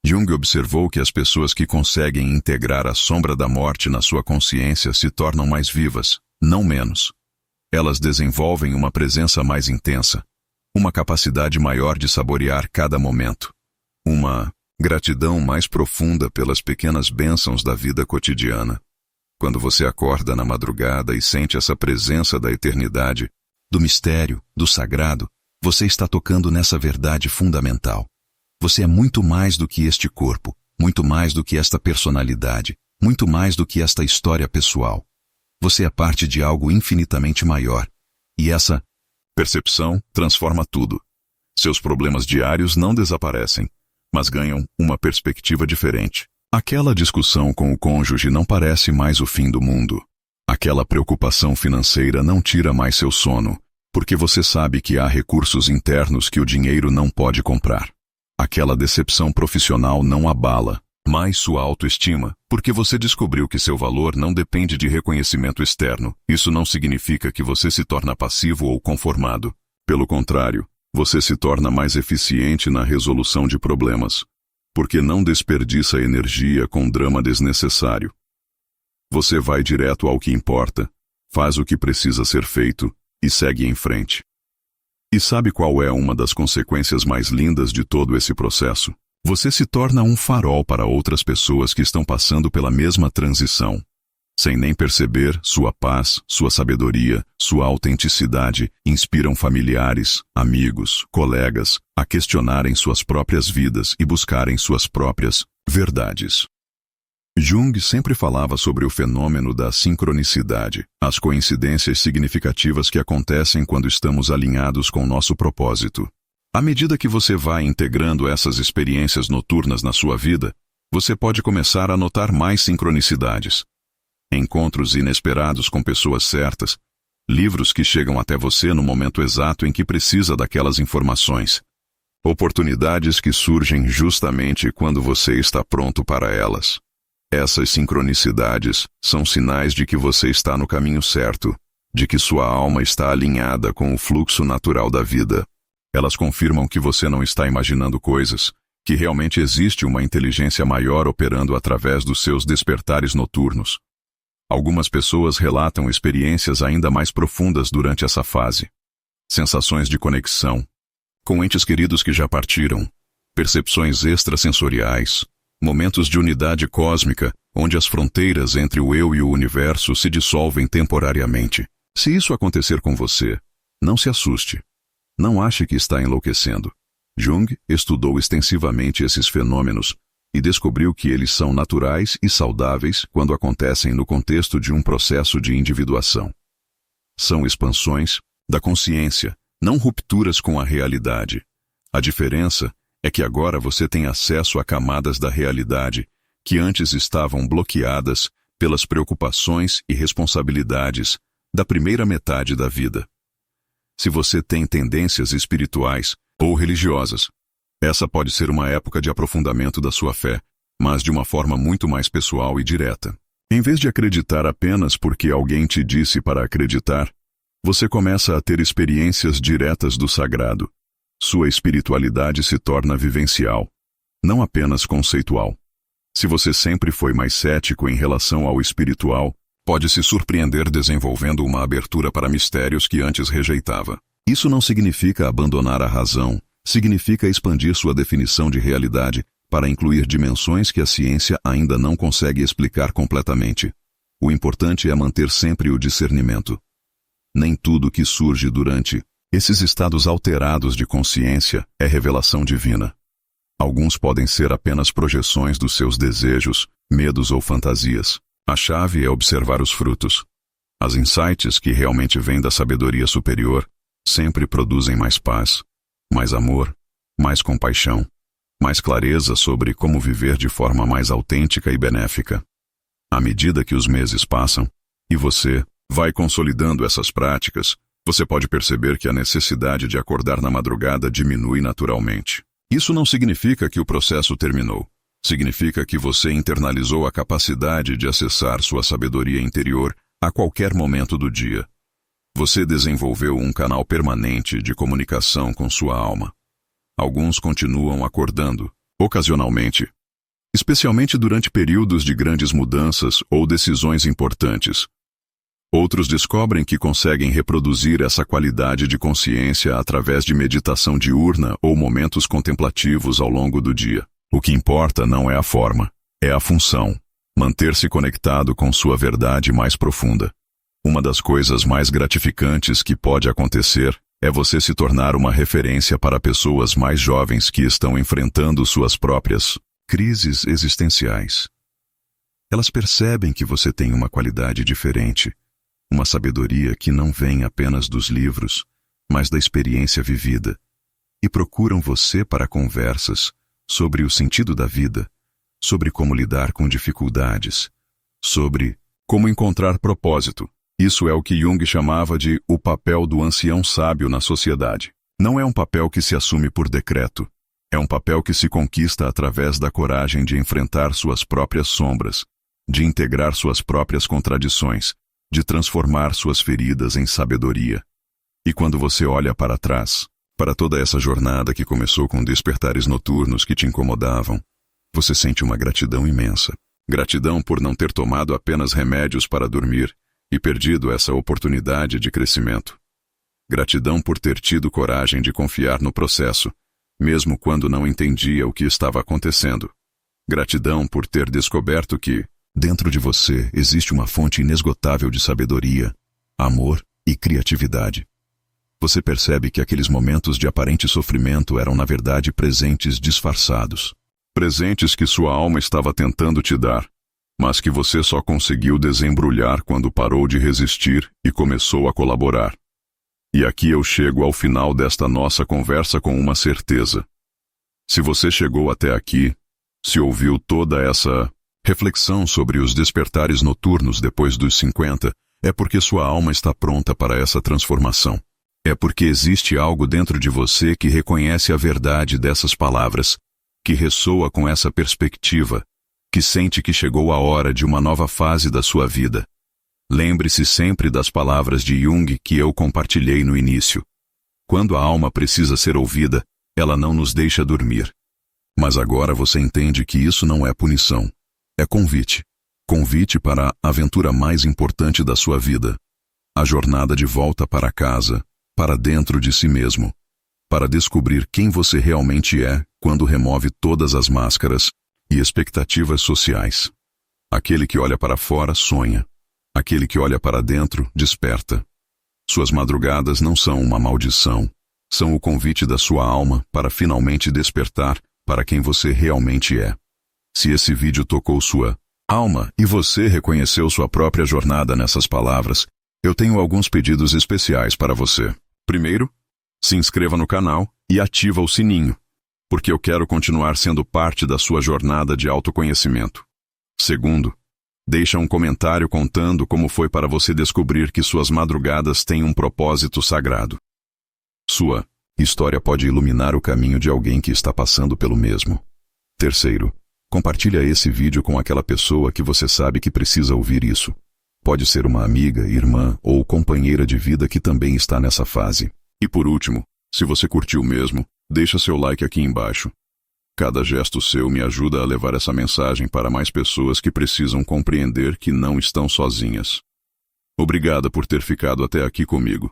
Jung observou que as pessoas que conseguem integrar a sombra da morte na sua consciência se tornam mais vivas, não menos. Elas desenvolvem uma presença mais intensa, uma capacidade maior de saborear cada momento, uma gratidão mais profunda pelas pequenas bênçãos da vida cotidiana. Quando você acorda na madrugada e sente essa presença da eternidade, do mistério, do sagrado, você está tocando nessa verdade fundamental. Você é muito mais do que este corpo, muito mais do que esta personalidade, muito mais do que esta história pessoal. Você é parte de algo infinitamente maior. E essa percepção transforma tudo. Seus problemas diários não desaparecem, mas ganham uma perspectiva diferente. Aquela discussão com o cônjuge não parece mais o fim do mundo. Aquela preocupação financeira não tira mais seu sono, porque você sabe que há recursos internos que o dinheiro não pode comprar. Aquela decepção profissional não abala mais sua autoestima, porque você descobriu que seu valor não depende de reconhecimento externo. Isso não significa que você se torna passivo ou conformado. Pelo contrário, você se torna mais eficiente na resolução de problemas, porque não desperdiça energia com drama desnecessário. Você vai direto ao que importa, faz o que precisa ser feito e segue em frente. E sabe qual é uma das consequências mais lindas de todo esse processo? Você se torna um farol para outras pessoas que estão passando pela mesma transição. Sem nem perceber, sua paz, sua sabedoria, sua autenticidade inspiram familiares, amigos, colegas a questionarem suas próprias vidas e buscarem suas próprias verdades. Jung sempre falava sobre o fenômeno da sincronicidade, as coincidências significativas que acontecem quando estamos alinhados com nosso propósito. À medida que você vai integrando essas experiências noturnas na sua vida, você pode começar a notar mais sincronicidades. Encontros inesperados com pessoas certas, livros que chegam até você no momento exato em que precisa daquelas informações, oportunidades que surgem justamente quando você está pronto para elas. Essas sincronicidades são sinais de que você está no caminho certo, de que sua alma está alinhada com o fluxo natural da vida. Elas confirmam que você não está imaginando coisas, que realmente existe uma inteligência maior operando através dos seus despertares noturnos. Algumas pessoas relatam experiências ainda mais profundas durante essa fase. Sensações de conexão, com entes queridos que já partiram, percepções extrasensoriais, momentos de unidade cósmica, onde as fronteiras entre o eu e o universo se dissolvem temporariamente. Se isso acontecer com você, não se assuste. Não ache que está enlouquecendo. Jung estudou extensivamente esses fenômenos e descobriu que eles são naturais e saudáveis quando acontecem no contexto de um processo de individuação. São expansões da consciência, não rupturas com a realidade. A diferença é que agora você tem acesso a camadas da realidade que antes estavam bloqueadas pelas preocupações e responsabilidades da primeira metade da vida. Se você tem tendências espirituais ou religiosas, essa pode ser uma época de aprofundamento da sua fé, mas de uma forma muito mais pessoal e direta. Em vez de acreditar apenas porque alguém te disse para acreditar, você começa a ter experiências diretas do sagrado. Sua espiritualidade se torna vivencial, não apenas conceitual. Se você sempre foi mais cético em relação ao espiritual, pode se surpreender desenvolvendo uma abertura para mistérios que antes rejeitava. Isso não significa abandonar a razão, significa expandir sua definição de realidade para incluir dimensões que a ciência ainda não consegue explicar completamente. O importante é manter sempre o discernimento. Nem tudo que surge durante esses estados alterados de consciência é revelação divina. Alguns podem ser apenas projeções dos seus desejos, medos ou fantasias. A chave é observar os frutos. As insights que realmente vêm da sabedoria superior sempre produzem mais paz, mais amor, mais compaixão, mais clareza sobre como viver de forma mais autêntica e benéfica. À medida que os meses passam, e você vai consolidando essas práticas, você pode perceber que a necessidade de acordar na madrugada diminui naturalmente. Isso não significa que o processo terminou. Significa que você internalizou a capacidade de acessar sua sabedoria interior a qualquer momento do dia. Você desenvolveu um canal permanente de comunicação com sua alma. Alguns continuam acordando, ocasionalmente, especialmente durante períodos de grandes mudanças ou decisões importantes. Outros descobrem que conseguem reproduzir essa qualidade de consciência através de meditação diurna ou momentos contemplativos ao longo do dia. O que importa não é a forma, é a função. Manter-se conectado com sua verdade mais profunda. Uma das coisas mais gratificantes que pode acontecer é você se tornar uma referência para pessoas mais jovens que estão enfrentando suas próprias crises existenciais. Elas percebem que você tem uma qualidade diferente, uma sabedoria que não vem apenas dos livros, mas da experiência vivida, e procuram você para conversas sobre o sentido da vida, sobre como lidar com dificuldades, sobre como encontrar propósito. Isso é o que Jung chamava de o papel do ancião sábio na sociedade. Não é um papel que se assume por decreto. É um papel que se conquista através da coragem de enfrentar suas próprias sombras, de integrar suas próprias contradições, de transformar suas feridas em sabedoria. E quando você olha para trás, para toda essa jornada que começou com despertares noturnos que te incomodavam, você sente uma gratidão imensa. Gratidão por não ter tomado apenas remédios para dormir e perdido essa oportunidade de crescimento. Gratidão por ter tido coragem de confiar no processo, mesmo quando não entendia o que estava acontecendo. Gratidão por ter descoberto que, dentro de você, existe uma fonte inesgotável de sabedoria, amor e criatividade. Você percebe que aqueles momentos de aparente sofrimento eram na verdade presentes disfarçados. Presentes que sua alma estava tentando te dar, mas que você só conseguiu desembrulhar quando parou de resistir e começou a colaborar. E aqui eu chego ao final desta nossa conversa com uma certeza. Se você chegou até aqui, se ouviu toda essa reflexão sobre os despertares noturnos depois dos 50, é porque sua alma está pronta para essa transformação. É porque existe algo dentro de você que reconhece a verdade dessas palavras, que ressoa com essa perspectiva, que sente que chegou a hora de uma nova fase da sua vida. Lembre-se sempre das palavras de Jung que eu compartilhei no início. Quando a alma precisa ser ouvida, ela não nos deixa dormir. Mas agora você entende que isso não é punição. É convite. Convite para a aventura mais importante da sua vida. A jornada de volta para casa, para dentro de si mesmo. para descobrir quem você realmente é quando remove todas as máscaras e expectativas sociais. Aquele que olha para fora sonha. Aquele que olha para dentro desperta. Suas madrugadas não são uma maldição. São o convite da sua alma para finalmente despertar para quem você realmente é. Se esse vídeo tocou sua alma e você reconheceu sua própria jornada nessas palavras, eu tenho alguns pedidos especiais para você. Primeiro, se inscreva no canal e ativa o sininho, porque eu quero continuar sendo parte da sua jornada de autoconhecimento. Segundo, deixa um comentário contando como foi para você descobrir que suas madrugadas têm um propósito sagrado. Sua história pode iluminar o caminho de alguém que está passando pelo mesmo. Terceiro, compartilha esse vídeo com aquela pessoa que você sabe que precisa ouvir isso. Pode ser uma amiga, irmã ou companheira de vida que também está nessa fase. E por último, se você curtiu mesmo, deixa seu like aqui embaixo. Cada gesto seu me ajuda a levar essa mensagem para mais pessoas que precisam compreender que não estão sozinhas. Obrigada por ter ficado até aqui comigo.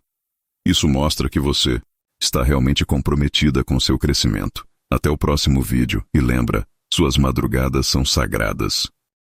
Isso mostra que você está realmente comprometida com seu crescimento. Até o próximo vídeo e lembra, suas madrugadas são sagradas.